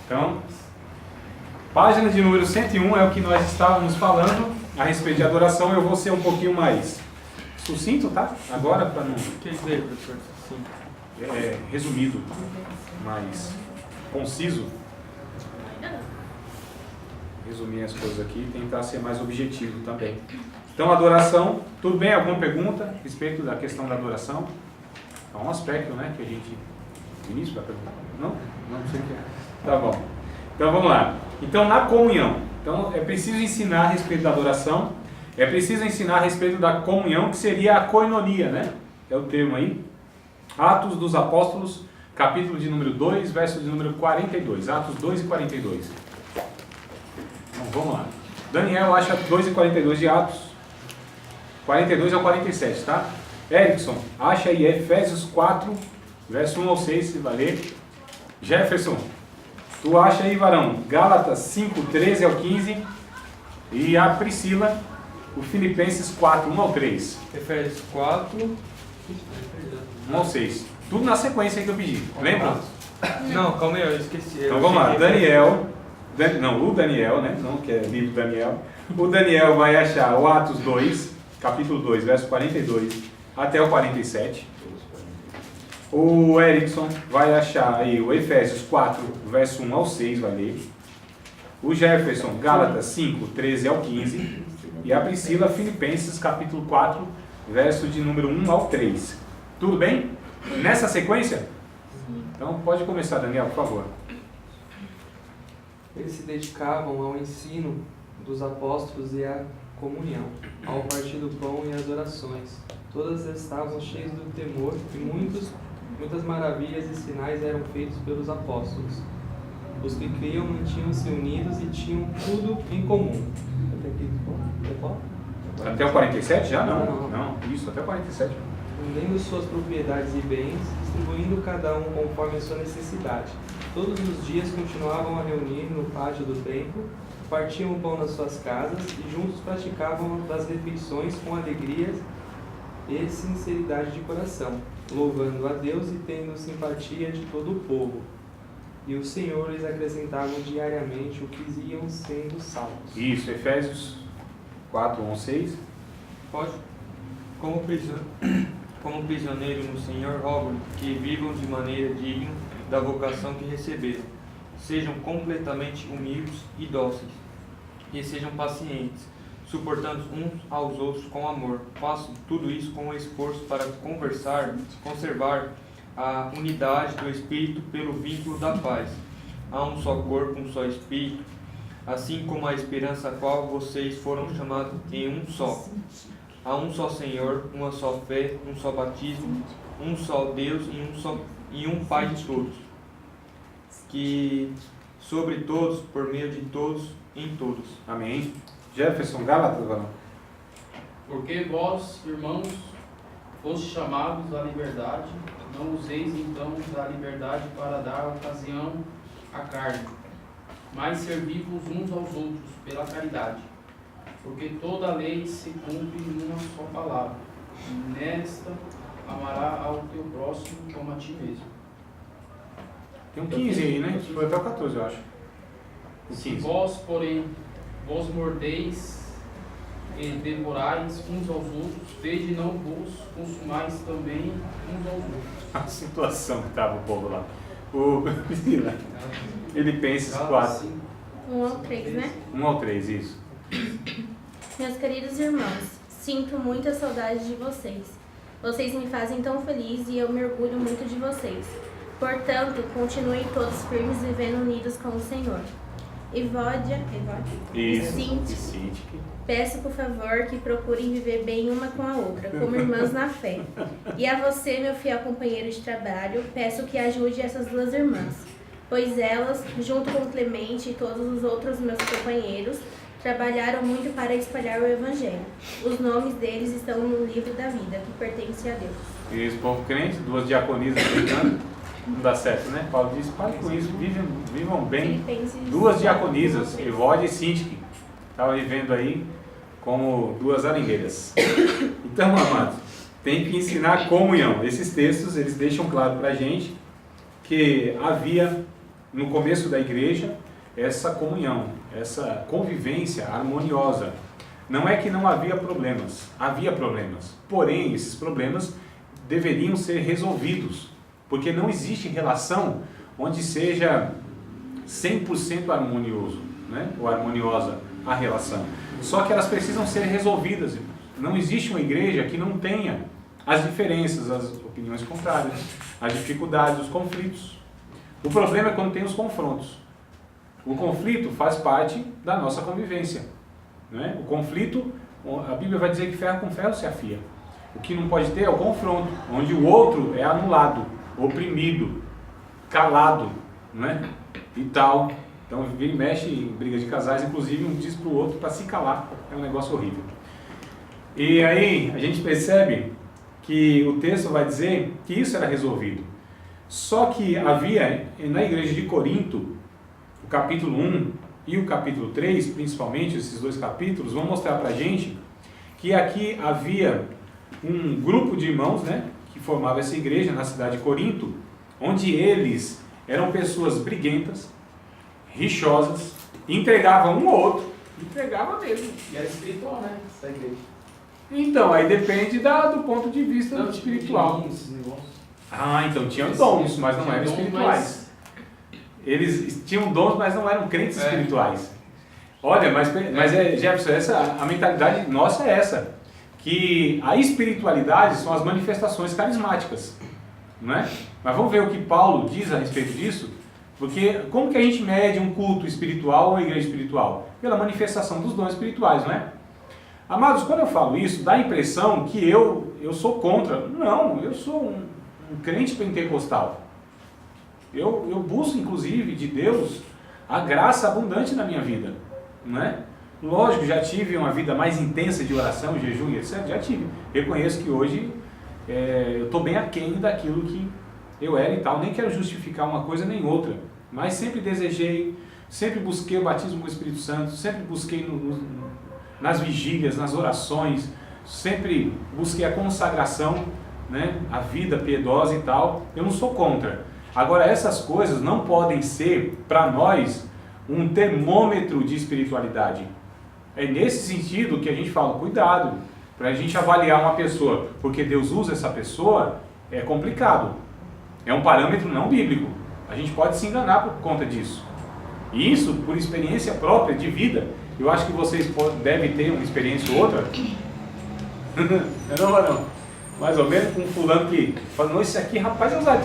Então, página de número 101 é o que nós estávamos falando a respeito de adoração. Eu vou ser um pouquinho mais sucinto, tá? Agora, para não... O que dizer, professor? Sucinto. Resumido, mais conciso. Resumir as coisas aqui e tentar ser mais objetivo também. Então, adoração, tudo bem? Alguma pergunta a respeito da questão da adoração? É um aspecto, né, que a gente... Vinícius vai perguntar? Não? Não sei o que é. Tá bom. Então, vamos lá. Então, na comunhão. Então, é preciso ensinar a respeito da adoração. É preciso ensinar a respeito da comunhão, que seria a koinonia, né? É o termo aí. Atos dos Apóstolos, capítulo de número 2, verso de número 42. Atos 2 e 42. Então, vamos lá. Daniel acha 2 e 42 de Atos. 42 ao 47, tá? Erickson, acha aí Efésios 4, verso 1 ao 6, se vai ler. Jefferson, tu acha aí, varão, Gálatas 5, 13 ao 15. E a Priscila, o Filipenses 4, 1 ao 3. Efésios 4. 1 ao 6. Tudo na sequência aí que eu pedi. Lembra? Não, calma aí, eu esqueci. Então vamos lá. Daniel, o Daniel, né? Não que é livro Daniel. O Daniel vai achar o Atos 2, capítulo 2, verso 42 até o 47. O Erickson vai achar aí o Efésios 4, verso 1 ao 6, vai ler. O Jefferson, Gálatas 5, 13 ao 15. E a Priscila, Filipenses, capítulo 4, verso de número 1 ao 3. Tudo bem? Nessa sequência? Então pode começar, Daniel, por favor. Eles se dedicavam ao ensino dos apóstolos e à comunhão, ao partir do pão e às orações. Todas estavam cheias do temor e muitas maravilhas e sinais eram feitos pelos apóstolos. Os que criam mantinham-se unidos e tinham tudo em comum. Até o 47 já? Não. Isso, até o 47. Vendendo suas propriedades e bens, distribuindo cada um conforme a sua necessidade. Todos os dias continuavam a reunir no pátio do templo, partiam o pão nas suas casas e juntos praticavam das refeições com alegria e sinceridade de coração, louvando a Deus e tendo simpatia de todo o povo. E o Senhor lhes acrescentava diariamente o que iam sendo salvos. Isso, Efésios 4, 1 ao 6. Pode? Como prisioneiro no Senhor, rogo que vivam de maneira digna da vocação que receberam. Sejam completamente humildes e dóceis. E sejam pacientes, suportando uns aos outros com amor. Façam tudo isso com esforço para conservar a unidade do Espírito pelo vínculo da paz. Há um só corpo, um só Espírito, assim como a esperança a qual vocês foram chamados em um só. Há um só Senhor, uma só fé, um só batismo, um só Deus e um Pai de todos, que sobre todos, por meio de todos, em todos. Amém. Jefferson, Gálatas, varão. Porque vós, irmãos, fostes chamados à liberdade, não useis então da liberdade para dar ocasião à carne, mas servi-vos uns aos outros pela caridade. Porque toda a lei se cumpre numa só palavra. Nesta, amará ao teu próximo como a ti mesmo. Tem um 15 aí, né? Foi até o 14, eu acho. O Se 15. vós, porém, vos mordeis e devorais uns aos outros, vede não vos consumais também uns aos outros. A situação que estava o povo lá. O Filipenses 4, Gálatas 1 ao 3, né? 1 ao 3, isso. Meus queridos irmãos, sinto muita saudade de vocês. Vocês me fazem tão feliz e eu me orgulho muito de vocês. Portanto, continuem todos firmes vivendo unidos com o Senhor. Evódia e Sinti, peço por favor que procurem viver bem uma com a outra, como irmãs na fé. E a você, meu fiel companheiro de trabalho, peço que ajude essas duas irmãs, pois elas, junto com Clemente e todos os outros meus companheiros, trabalharam muito para espalhar o Evangelho. Os nomes deles estão no livro da vida, que pertence a Deus. E esse povo crente, duas diaconisas brigando, não dá certo, né? Paulo diz, pare com isso, vivam bem. Duas diaconisas, Evódia e Sintique, estavam vivendo aí como duas arengueiras. Então, amados, tem que ensinar comunhão. Esses textos, eles deixam claro para a gente que havia no começo da igreja, essa comunhão, essa convivência harmoniosa. Não é que não havia problemas, porém esses problemas deveriam ser resolvidos, porque não existe relação onde seja 100% harmonioso, né? Ou harmoniosa a relação. Só que elas precisam ser resolvidas, irmãos. Não existe uma igreja que não tenha as diferenças, as opiniões contrárias, as dificuldades, os conflitos. O problema é quando tem os confrontos. O conflito faz parte da nossa convivência, né? O conflito, a Bíblia vai dizer que ferro com ferro se afia. O que não pode ter é o confronto, onde o outro é anulado, oprimido, calado, né? E tal. Então vira e mexe em briga de casais, inclusive um diz para o outro para se calar. É um negócio horrível. E aí a gente percebe que o texto vai dizer que isso era resolvido. Só que havia na igreja de Corinto, o capítulo 1 e o capítulo 3, principalmente esses dois capítulos, vão mostrar para a gente que aqui havia um grupo de irmãos, né, que formava essa igreja na cidade de Corinto, onde eles eram pessoas briguentas, rixosas, entregavam um ao outro, entregava mesmo. E era espiritual, né? Essa igreja. Então, aí depende do ponto de vista espiritual. Ah, então tinham dons, mas não eram espirituais. Eles tinham dons, mas não eram crentes espirituais. Olha, mas Jefferson, a mentalidade nossa é essa, que a espiritualidade são as manifestações carismáticas, não é? Mas vamos ver o que Paulo diz a respeito disso, porque como que a gente mede um culto espiritual ou uma igreja espiritual? Pela manifestação dos dons espirituais, não é? Amados, quando eu falo isso, dá a impressão que eu sou contra. Não, eu sou um crente pentecostal. Eu busco, inclusive, de Deus a graça abundante na minha vida, não é? Lógico, já tive uma vida mais intensa de oração, jejum e etc. Já tive. Reconheço que hoje eu estou bem aquém daquilo que eu era e tal. Nem quero justificar uma coisa nem outra. Mas sempre desejei, sempre busquei o batismo com o Espírito Santo, sempre busquei nas vigílias, nas orações, sempre busquei a consagração, né? A vida piedosa e tal. Eu não sou contra. Agora, essas coisas não podem ser, para nós, um termômetro de espiritualidade. É nesse sentido que a gente fala, cuidado, para a gente avaliar uma pessoa, porque Deus usa essa pessoa, é complicado. É um parâmetro não bíblico. A gente pode se enganar por conta disso. E isso, por experiência própria de vida, eu acho que vocês devem ter uma experiência ou outra. Não. Mais ou menos com um fulano que fala, não, esse aqui, rapaz, é usado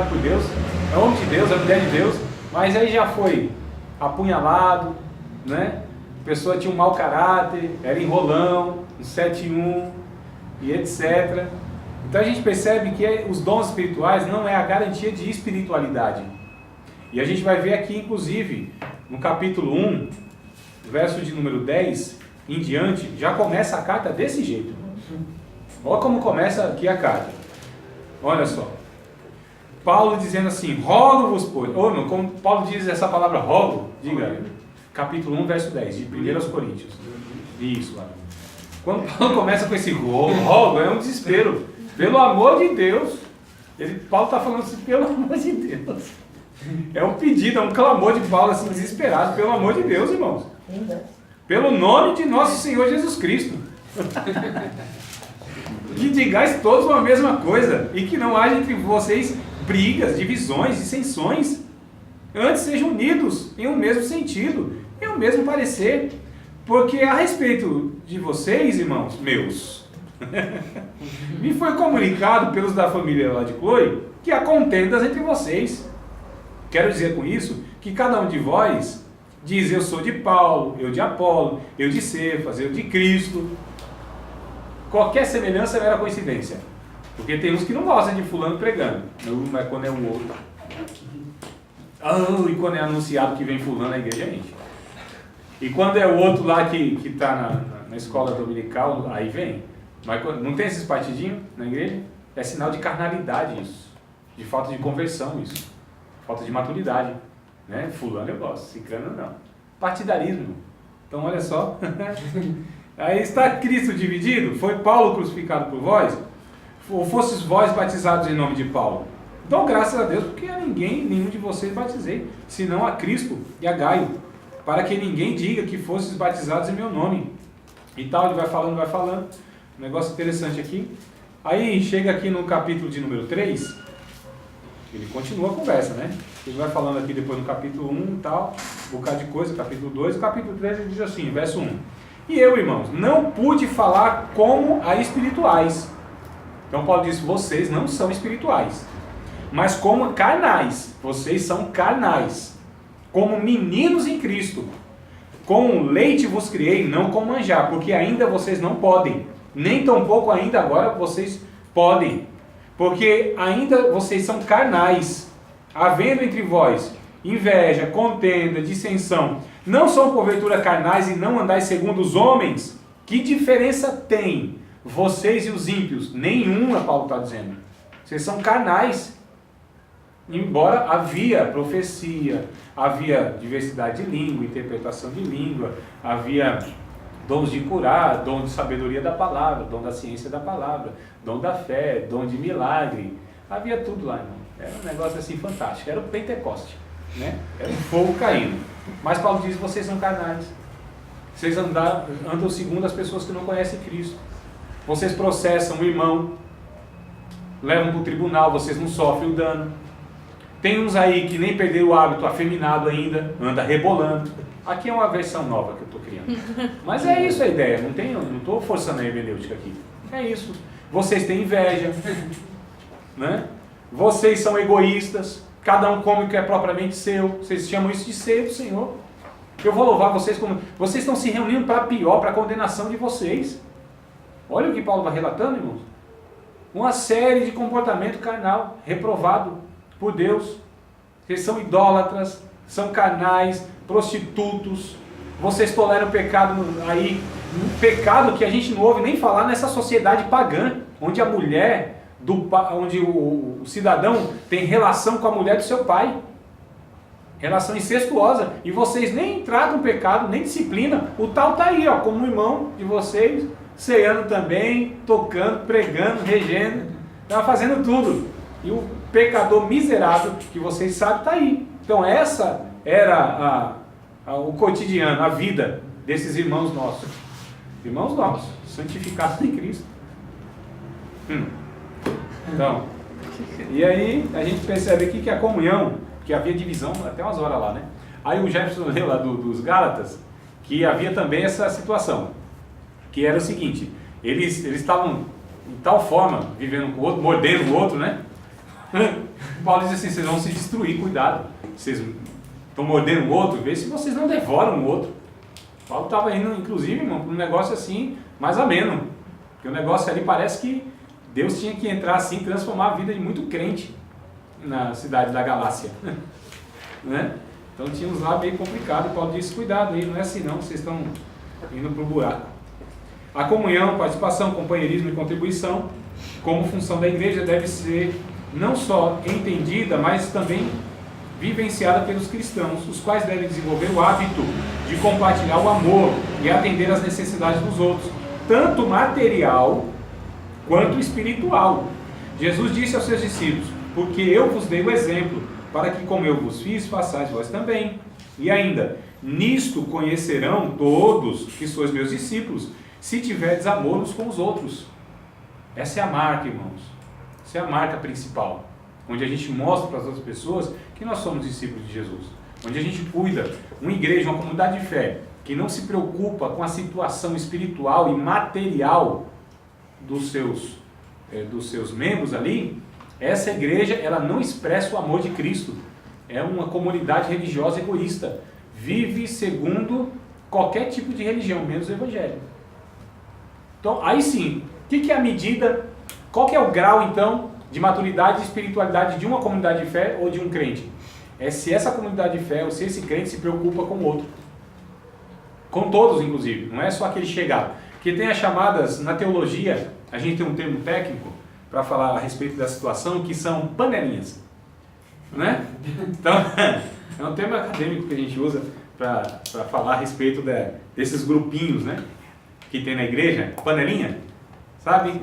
por Deus, é homem de Deus, é mulher de Deus, mas aí já foi apunhalado, né? A pessoa tinha um mau caráter, era enrolão, um 7-1 e etc. Então a gente percebe que os dons espirituais não é a garantia de espiritualidade. E a gente vai ver aqui, inclusive, no capítulo 1, verso de número 10 em diante, já começa a carta desse jeito. Olha como começa aqui a carta. Olha só. Paulo dizendo assim, rogo-vos, pois... Ou não, como Paulo diz essa palavra rogo, diga, capítulo 1, verso 10, de 1 Coríntios. Isso, lá. Quando Paulo começa com esse rogo, é um desespero. Pelo amor de Deus. Paulo está falando assim, pelo amor de Deus. É um pedido, é um clamor de Paulo, assim, desesperado. Pelo amor de Deus, irmãos. Pelo nome de nosso Senhor Jesus Cristo. Que digais todos uma mesma coisa, e que não haja entre vocês brigas, divisões, dissensões. Antes sejam unidos em um mesmo sentido, em um mesmo parecer. Porque a respeito de vocês, irmãos meus, me foi comunicado pelos da família lá de Chloe que há contendas entre vocês. Quero dizer com isso que cada um de vós diz, eu sou de Paulo, eu de Apolo, eu de Cefas, eu de Cristo. Qualquer semelhança é mera coincidência. Porque tem uns que não gostam de fulano pregando. Mas quando é o outro. E quando é anunciado que vem fulano na igreja, gente. E quando é o outro lá que está na escola dominical, aí vem. Mas não tem esses partidinhos na igreja? É sinal de carnalidade isso. De falta de conversão isso. Falta de maturidade. Né? Fulano eu gosto, ciclano não. Partidarismo. Então olha só. Aí está Cristo dividido? Foi Paulo crucificado por vós? Ou fostes vós batizados em nome de Paulo? Dou graças a Deus porque a nenhum de vocês batizei, senão a Crispo e a Gaio, para que ninguém diga que fostes batizados em meu nome. E tal, ele vai falando, um negócio interessante aqui. Aí chega aqui no capítulo de número 3, ele continua a conversa, né? Ele vai falando aqui depois no capítulo 1 e tal, um bocado de coisa, capítulo 2, o capítulo 3 ele diz assim, verso 1. E eu, irmãos, não pude falar como a espirituais. Então Paulo diz, vocês não são espirituais, mas como carnais, vocês são carnais, como meninos em Cristo. Com leite vos criei, não com manjar, porque ainda vocês não podem, nem tampouco ainda agora vocês podem, porque ainda vocês são carnais, havendo entre vós inveja, contenda, dissensão, não são porventura carnais e não andais segundo os homens? Que diferença tem vocês e os ímpios? Nenhuma, Paulo está dizendo. Vocês são carnais. Embora havia profecia, havia diversidade de língua, interpretação de língua, havia dons de curar, dom de sabedoria da palavra, dom da ciência da palavra, dom da fé, dom de milagre. Havia tudo lá, irmão. Era um negócio assim fantástico. Era o Pentecoste, né? Era um fogo caindo. Mas Paulo diz, vocês são carnais. Vocês andam segundo as pessoas que não conhecem Cristo. Vocês processam o irmão, levam para o tribunal, vocês não sofrem o dano. Tem uns aí que nem perderam o hábito afeminado ainda, anda rebolando. Aqui é uma versão nova que eu estou criando. Mas é isso a ideia, não estou forçando a hermenêutica aqui. É isso. Vocês têm inveja, né? Vocês são egoístas, cada um come o que é propriamente seu. Vocês chamam isso de ceia do Senhor. Eu vou louvar vocês como... Vocês estão se reunindo para pior, para a condenação de vocês. Olha o que Paulo vai relatando, irmãos. Uma série de comportamento carnal, reprovado por Deus. Vocês são idólatras, são carnais, prostitutos. Vocês toleram o pecado aí, um pecado que a gente não ouve nem falar nessa sociedade pagã, onde a mulher, onde o cidadão tem relação com a mulher do seu pai. Relação incestuosa. E vocês nem tratam o pecado, nem disciplina. O tal está aí, ó, como irmão de vocês, ceando também, tocando, pregando, regendo, está fazendo tudo. E o pecador miserável, que vocês sabem, está aí. Então essa era o cotidiano, a vida desses irmãos nossos. Irmãos nossos, santificados em Cristo. Então, e aí a gente percebe aqui que a comunhão, que havia divisão até umas horas lá, né? Aí o Jefferson leu lá dos Gálatas, que havia também essa situação, que era o seguinte, eles estavam em tal forma, vivendo com o outro, mordendo o outro, né? Paulo diz assim, vocês vão se destruir, cuidado. Vocês estão mordendo o outro, vê se vocês não devoram o outro. Paulo estava indo, inclusive, irmão, para um negócio assim, mais ameno. Porque o negócio ali parece que Deus tinha que entrar assim, transformar a vida de muito crente na cidade da Galácia. Né? Então tinha uns lá meio complicado. Paulo disse, cuidado aí, não é assim não, vocês estão indo para o buraco. A comunhão, participação, companheirismo e contribuição, como função da igreja, deve ser não só entendida, mas também vivenciada pelos cristãos, os quais devem desenvolver o hábito de compartilhar o amor e atender às necessidades dos outros, tanto material quanto espiritual. Jesus disse aos seus discípulos, porque eu vos dei o exemplo, para que como eu vos fiz, façais vós também. E ainda, nisto conhecerão todos que sois meus discípulos, se tiverdes amor uns com os outros. Essa é a marca, irmãos. Essa é a marca principal, onde a gente mostra para as outras pessoas que nós somos discípulos de Jesus, onde a gente cuida, uma igreja, uma comunidade de fé, que não se preocupa com a situação espiritual e material dos seus membros ali. Essa igreja, ela não expressa o amor de Cristo, é uma comunidade religiosa egoísta, vive segundo qualquer tipo de religião, menos o evangelho. Então, aí sim, o que é a medida, qual que é o grau então de maturidade e espiritualidade de uma comunidade de fé ou de um crente? É se essa comunidade de fé ou se esse crente se preocupa com o outro. Com todos, inclusive, não é só aquele chegado. Porque tem as chamadas, na teologia, a gente tem um termo técnico para falar a respeito da situação, que são panelinhas. Né? Então, é um termo acadêmico que a gente usa para falar a respeito desses grupinhos, né? Que tem na igreja, panelinha, sabe?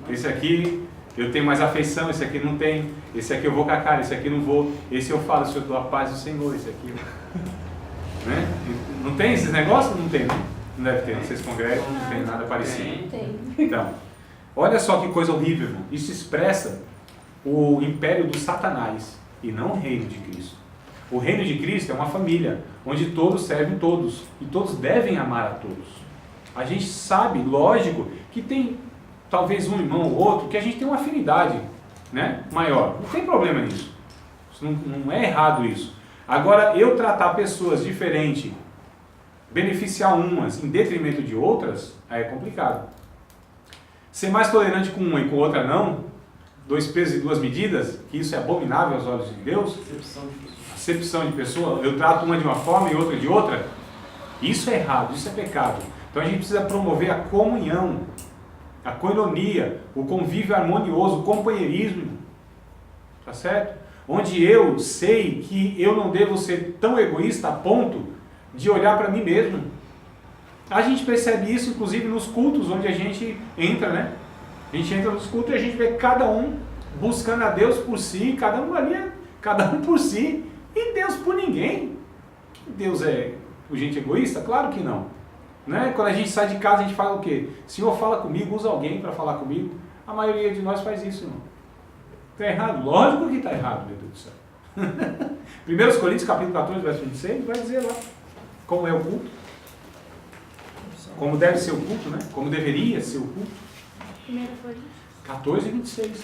Esse aqui eu tenho mais afeição, esse aqui não tem, esse aqui eu vou com a cara, esse aqui não vou, esse eu falo, se eu dou a paz do Senhor, esse aqui... Né? Não tem esses negócios? Não tem, né? Não deve ter, vocês congregam, não tem nada parecido. Tem. Então, olha só que coisa horrível, irmão. Isso expressa o império do Satanás e não o reino de Cristo. O reino de Cristo é uma família, onde todos servem todos e todos devem amar a todos. A gente sabe, lógico, que tem talvez um irmão ou outro que a gente tem uma afinidade, né, maior. Não tem problema nisso. Não é errado isso. Agora, eu tratar pessoas diferentes, beneficiar umas em detrimento de outras, aí é complicado. Ser mais tolerante com uma e com outra não, 2 pesos e 2 medidas, que isso é abominável aos olhos de Deus, acepção de pessoa, eu trato uma de uma forma e outra de outra, isso é errado, isso é pecado. Então a gente precisa promover a comunhão, a koinonia, o convívio harmonioso, o companheirismo, tá certo? Onde eu sei que eu não devo ser tão egoísta a ponto de olhar para mim mesmo. A gente percebe isso, inclusive, nos cultos, onde a gente entra, né? A gente entra nos cultos e a gente vê cada um buscando a Deus por si, cada um por si, e Deus por ninguém. Deus é gente egoísta? Claro que não. Né? Quando a gente sai de casa, a gente fala o quê? Senhor, fala comigo, usa alguém para falar comigo. A maioria de nós faz isso, irmão. Está errado? Lógico que está errado, meu Deus do céu. 1 Coríntios, capítulo 14, verso 26, vai dizer lá como é o culto. Como deve ser o culto, né? Como deveria ser o culto. 1 Coríntios 14 e 26.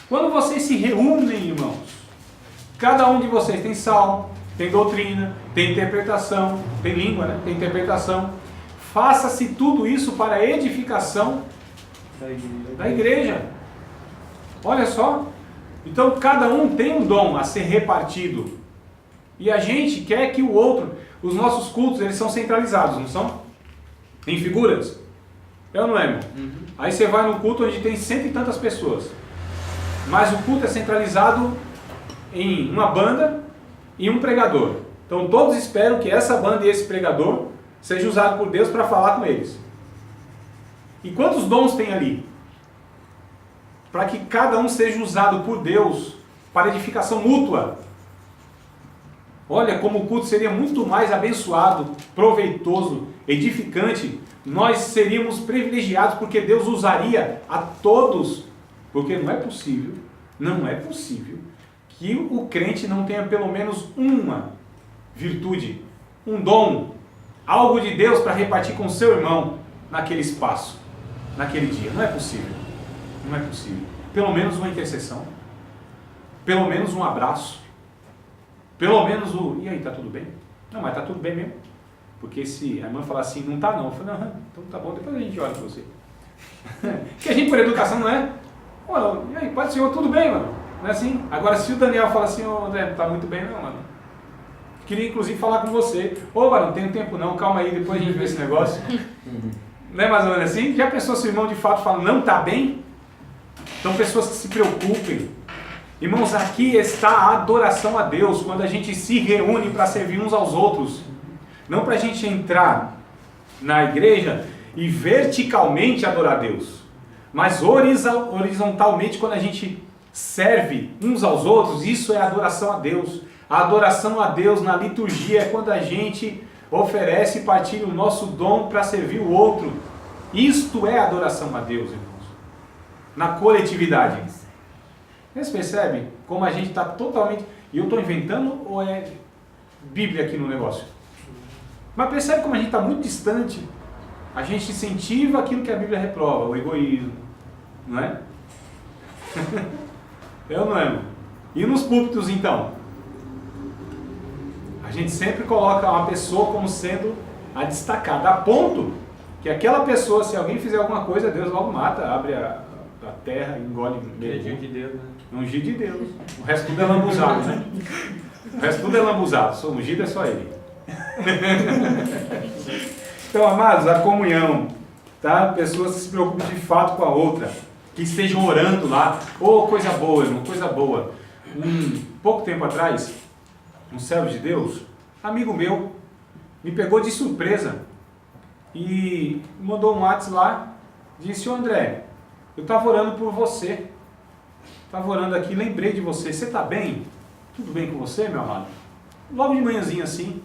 Quando vocês se reúnem, irmãos, cada um de vocês tem salmo, tem doutrina, tem interpretação, tem língua, né? Tem interpretação. Faça-se tudo isso para a edificação da igreja. Olha só. Então cada um tem um dom a ser repartido. E a gente quer que o outro... Os nossos cultos, eles são centralizados, não são? Em figuras. É ou não é, irmão? Aí você vai no culto onde tem 100 e tantas pessoas. Mas o culto é centralizado em uma banda e um pregador. Então todos esperam que essa banda e esse pregador seja usado por Deus para falar com eles. E quantos dons tem ali? Para que cada um seja usado por Deus para edificação mútua. Olha como o culto seria muito mais abençoado, proveitoso, edificante. Nós seríamos privilegiados porque Deus usaria a todos. Porque não é possível que o crente não tenha pelo menos uma virtude, um dom, algo de Deus para repartir com seu irmão naquele espaço, naquele dia. Não é possível. Não é possível. Pelo menos uma intercessão. Pelo menos um abraço. Pelo menos e aí, tá tudo bem? Não, mas tá tudo bem mesmo. Porque se a irmã falar assim, não tá não. Eu falo, não, então tá bom, depois a gente olha pra você. Que a gente por educação não é? Pô, e aí, Pai do Senhor, tudo bem, mano? Não é assim? Agora se o Daniel fala assim, ô André, não tá muito bem não, mano. Queria inclusive falar com você. Ô, mano, não tenho tempo não, calma aí, depois a gente vê esse negócio. Não é mais ou menos assim? Já pensou se o irmão de fato fala, não tá bem? Então pessoas que se preocupem. Irmãos, aqui está a adoração a Deus, quando a gente se reúne para servir uns aos outros. Não para a gente entrar na igreja e verticalmente adorar a Deus, mas horizontalmente quando a gente serve uns aos outros, isso é adoração a Deus. A adoração a Deus na liturgia é quando a gente oferece e partilha o nosso dom para servir o outro. Isto é adoração a Deus, irmãos. Na coletividade. Vocês percebem como a gente está totalmente... E eu estou inventando ou é Bíblia aqui no negócio? Mas percebe como a gente está muito distante. A gente incentiva aquilo que a Bíblia reprova, o egoísmo. Não é? É ou não é, irmão? E nos púlpitos, então? A gente sempre coloca uma pessoa como sendo a destacada, a ponto que aquela pessoa, se alguém fizer alguma coisa, Deus logo mata, abre a terra, engole Ungido de Deus, né? Ungido de Deus. O resto tudo é lambuzado, né? O resto tudo é lambuzado. Só ungido é só ele. Então, amados, a comunhão, tá? Pessoas que se preocupem de fato com a outra, que estejam orando lá. Oh, coisa boa, irmão, coisa boa. Pouco tempo atrás, um servo de Deus, amigo meu, me pegou de surpresa e mandou um WhatsApp lá, disse, ô André, Eu estava orando por você. Estava orando aqui, lembrei de você. Você está bem? Tudo bem com você, meu amado? Logo de manhãzinha assim.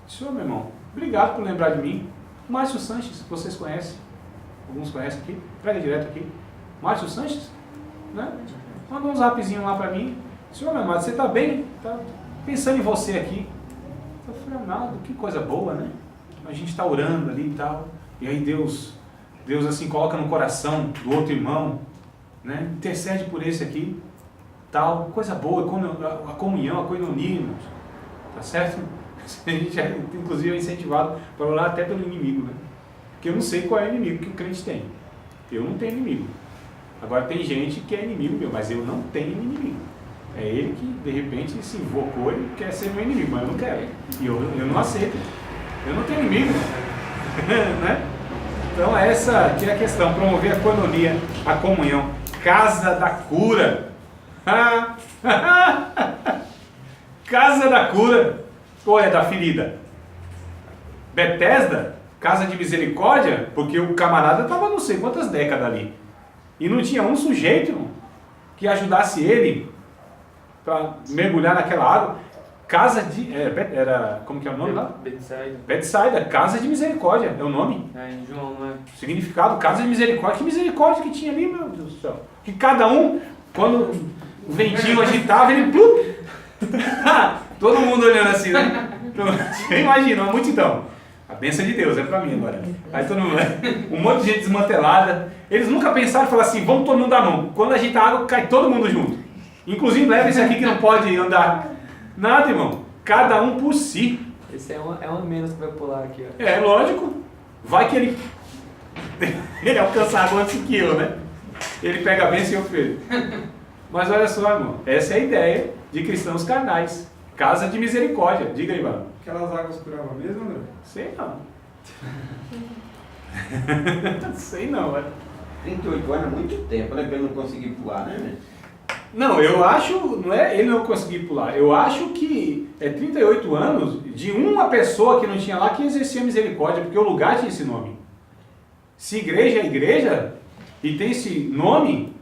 Senhor, meu irmão, obrigado por lembrar de mim. Márcio Sanches, vocês conhecem? Alguns conhecem aqui? Prega direto aqui. Márcio Sanches? Né? Manda um zapzinho lá para mim. Senhor, meu amado, você está bem? Tá pensando em você aqui. Eu falei, amado, que coisa boa, né? A gente está orando ali e tal. E aí Deus assim coloca no coração do outro irmão, né? Intercede por esse aqui, tal, coisa boa, a comunhão, a coinonia, irmãos. Tá certo? A gente é, inclusive, é incentivado para orar até pelo inimigo, né? Porque eu não sei qual é o inimigo que o crente tem. Eu não tenho inimigo. Agora tem gente que é inimigo meu, mas eu não tenho inimigo. É ele que, de repente, se invocou e quer ser meu inimigo, mas eu não quero. E eu não aceito. Eu não tenho inimigo. Né? Então essa que é a questão, promover a coinonia, a comunhão. Casa da cura. Casa da cura. Ou é da ferida? Betesda? Casa de misericórdia? Porque o camarada estava não sei quantas décadas ali. E não tinha um sujeito, irmão, que ajudasse ele para mergulhar naquela água. Casa de... era como que é o nome lá? Betsaida. Betsaida, casa de misericórdia, é o nome. É, em João, não é? Significado, casa de misericórdia. Que misericórdia que tinha ali, meu Deus do céu. Que cada um, quando o ventinho agitava, ele... Todo mundo olhando assim, né? Você imagina, uma multidão. A bênção de Deus, é pra mim agora. Aí todo mundo, um monte de gente desmantelada. Eles nunca pensaram e falaram assim, vamos todo mundo dar a mão. Quando agita a água, cai todo mundo junto. Inclusive, leva esse aqui que não pode andar. Nada, irmão. Cada um por si. Esse é um menos que vai pular aqui, ó. É, lógico. Vai que ele... ele alcança a água antes que eu, né? Ele pega a bênção e eu feio. Mas olha só, irmão. Essa é a ideia de cristãos carnais. Casa de misericórdia. Diga aí, mano. Aquelas águas curavam mesmo, André? Sei não. Sei não, velho. 38 anos é muito tempo, né? Pra ele não conseguir pular, né? Não, eu acho, não é ele não conseguir pular, eu acho que é 38 anos de uma pessoa que não tinha lá que exercia misericórdia, porque o lugar tinha esse nome. Se igreja é igreja e tem esse nome,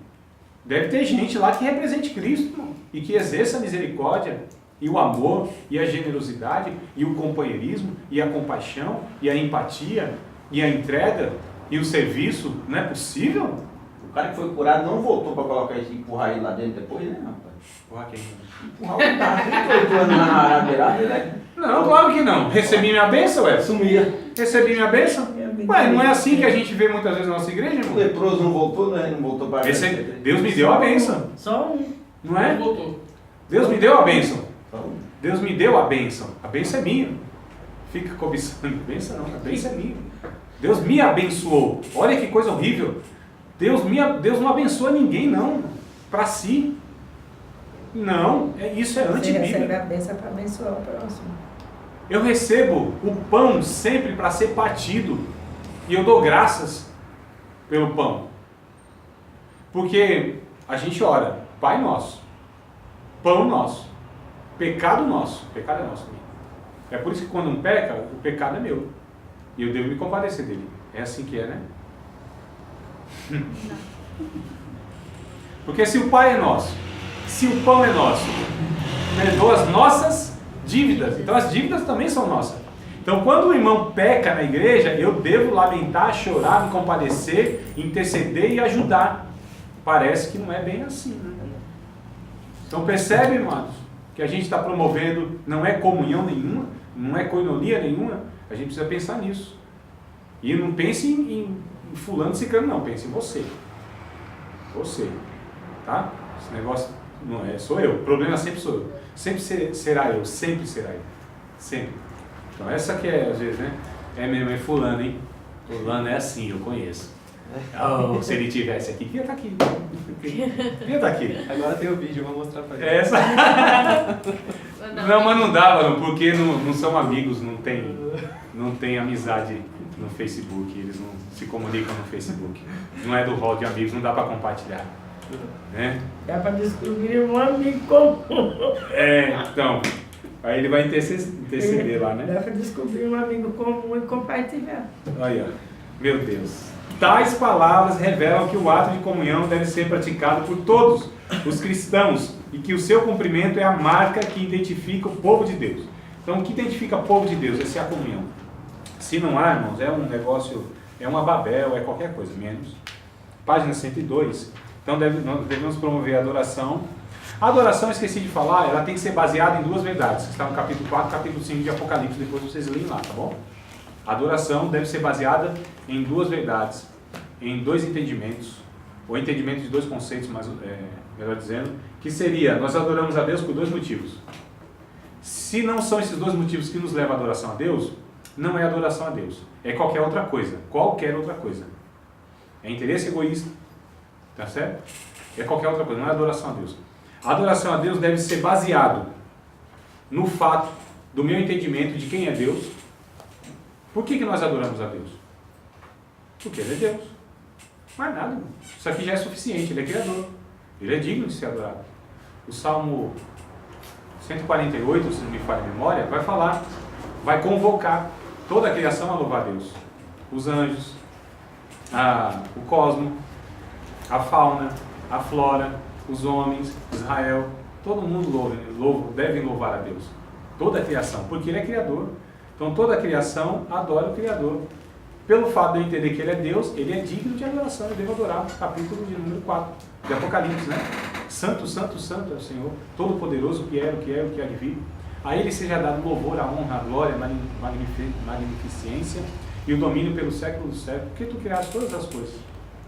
deve ter gente lá que represente Cristo, irmão, e que exerça a misericórdia, e o amor, e a generosidade, e o companheirismo, e a compaixão, e a empatia, e a entrega, e o serviço. Não é possível? O cara que foi curado não voltou pra colocar esse empurrar ele lá dentro depois, né, rapaz? Porra, quem? Empurrar o cara, 38 anos lá na beirada, né? Não, claro que não. Recebi minha bênção, ué. Sumia. Recebi minha bênção? Ué, não é assim que a gente vê muitas vezes na nossa igreja, O irmão? leproso não voltou, né? Não voltou pra Deus me deu a bênção, Só um. não é? Voltou. Deus me deu a bênção. Então, Deus me deu a bênção. A bênção é minha. Fica cobiçando. Bênção não, a bênção é minha. Deus me abençoou. Olha que coisa horrível. Deus não abençoa ninguém, não. Para si. Não, isso é Você recebe antibíblico. a bênção para abençoar o próximo. Eu recebo o pão sempre para ser partido. E eu dou graças pelo pão. Porque a gente ora, Pai nosso, pão nosso, pecado nosso. Pecado é nosso também. É por isso que quando um peca, o pecado é meu. E eu devo me compadecer dele. É assim que é, né? Porque se o Pai é nosso, se o pão é nosso, perdoa as nossas dívidas. Então as dívidas também são nossas. Então quando o irmão peca na igreja, eu devo lamentar, chorar, me compadecer, interceder e ajudar. Parece que não é bem assim, né? Então percebe, irmãos, que a gente está promovendo, não é comunhão nenhuma, não é coinonia nenhuma. A gente precisa pensar nisso. E não pense em fulano ciclano, não. Pense em você. Você. Tá? Esse negócio não é, sou eu. O problema sempre sou eu. Sempre será eu. Sempre será eu. Sempre. Então essa que é, às vezes, né? É mesmo, é fulano, hein? Fulano é assim, eu conheço. Oh, se ele tivesse aqui, queria estar aqui. Queria estar aqui. Agora tem o vídeo, eu vou mostrar pra ele. Essa... Não, mas não dá, mano, porque não são amigos, não tem amizade no Facebook, eles não se comunicam no Facebook. Não é do hall de amigos, não dá pra compartilhar. Né? Dá para descobrir um amigo comum. Então, aí ele vai interceder lá, né? Dá para descobrir um amigo comum e compartilhar. Aí, ó. Meu Deus. Tais palavras revelam que o ato de comunhão deve ser praticado por todos os cristãos e que o seu cumprimento é a marca que identifica o povo de Deus. Então, o que identifica o povo de Deus? Essa é a comunhão. Se não há, irmãos, é um negócio, é uma Babel, é qualquer coisa, menos. Página 102. Então, nós devemos promover a adoração. A adoração, esqueci de falar, ela tem que ser baseada em duas verdades, que está no capítulo 4 e capítulo 5 de Apocalipse, depois vocês leem lá, tá bom? A adoração deve ser baseada em duas verdades, em dois entendimentos, ou entendimento de dois conceitos, melhor dizendo, que seria, nós adoramos a Deus por dois motivos. Se não são esses dois motivos que nos levam à adoração a Deus, não é adoração a Deus, é qualquer outra coisa, É interesse egoísta, tá certo? É qualquer outra coisa, não é adoração a Deus. A adoração a Deus deve ser baseado no fato do meu entendimento de quem é Deus. Por que nós adoramos a Deus? Porque Ele é Deus. Mais nada, irmão. Isso aqui já é suficiente, Ele é Criador. Ele é digno de ser adorado. O Salmo 148, se não me falha a memória, vai convocar toda a criação a louvar a Deus. Os anjos, o cosmo, a fauna, a flora, os homens, Israel, todo mundo deve louvar a Deus. Toda a criação, porque Ele é Criador. Então toda a criação adora o Criador. Pelo fato de eu entender que Ele é Deus, Ele é digno de adoração. Eu devo adorar. Capítulo de número 4 de Apocalipse, né? Santo, santo, santo é o Senhor, Todo-Poderoso, o que é, o que há de vir. A Ele seja dado louvor, a honra, a glória, a magnificência e o domínio pelo século dos séculos, porque Tu criaste todas as coisas.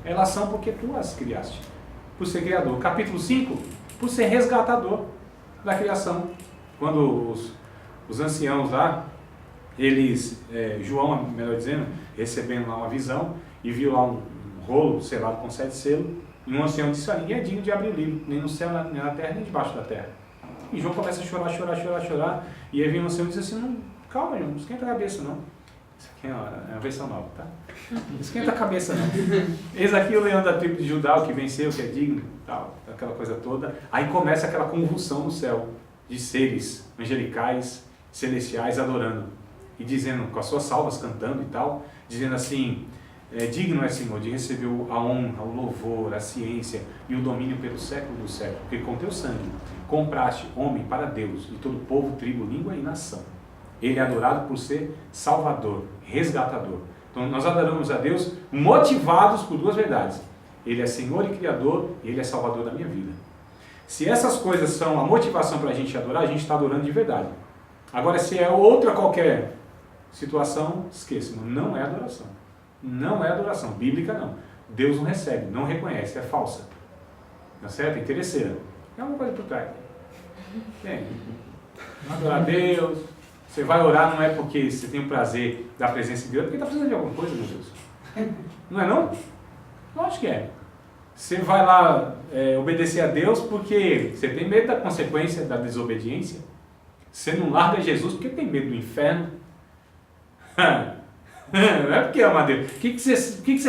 Elas são porque Tu as criaste, por ser Criador. Capítulo 5, por ser resgatador da criação. Quando os anciãos lá, João, melhor dizendo, recebendo lá uma visão, e viu lá um rolo selado com 7 selos, e um ancião disse: ninguém é digno de abrir o livro, nem no céu, nem na terra, nem debaixo da terra. E João começa a chorar, e aí vem um ancião e diz assim: não, calma, João, não esquenta a cabeça não. Isso aqui é uma versão nova, tá? Não esquenta a cabeça não. Eis aqui o leão da tribo de Judá, o que venceu, que é digno, tal, aquela coisa toda. Aí começa aquela convulsão no céu, de seres angelicais, celestiais, adorando, e dizendo, com as suas salvas, cantando e tal, dizendo assim: digno é, Senhor, de receber a honra, o louvor, a ciência e o domínio pelo século do século, porque com teu sangue compraste homem para Deus, e todo povo, tribo, língua e nação. Ele é adorado por ser Salvador, resgatador. Então nós adoramos a Deus motivados por duas verdades: Ele é Senhor e Criador, e Ele é Salvador da minha vida. Se essas coisas são a motivação para a gente adorar, a gente está adorando de verdade. Agora, se é outra qualquer situação, esqueça, não é adoração. Não é adoração, bíblica não. Deus não recebe, não reconhece, é falsa. Tá certo? É interesseira. É uma coisa por trás. Adorar a Deus. Você vai orar não é porque você tem o prazer da presença de Deus, é porque está precisando de alguma coisa, meu Deus. Não é não? Lógico que é. Você vai lá obedecer a Deus porque você tem medo da consequência da desobediência. Você não larga Jesus porque tem medo do inferno. Não é porque ama a Deus. O que você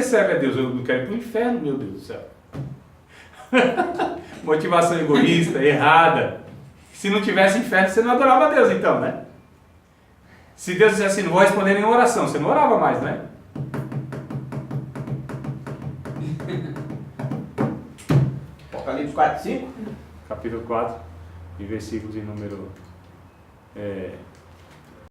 serve a Deus? Eu não quero ir para o inferno, meu Deus do céu. Motivação egoísta, errada. Se não tivesse inferno, você não adorava a Deus então, né? Se Deus dissesse assim: não vou responder nenhuma oração, você não orava mais, né? Apocalipse 4, 5. Capítulo 4, e versículos em número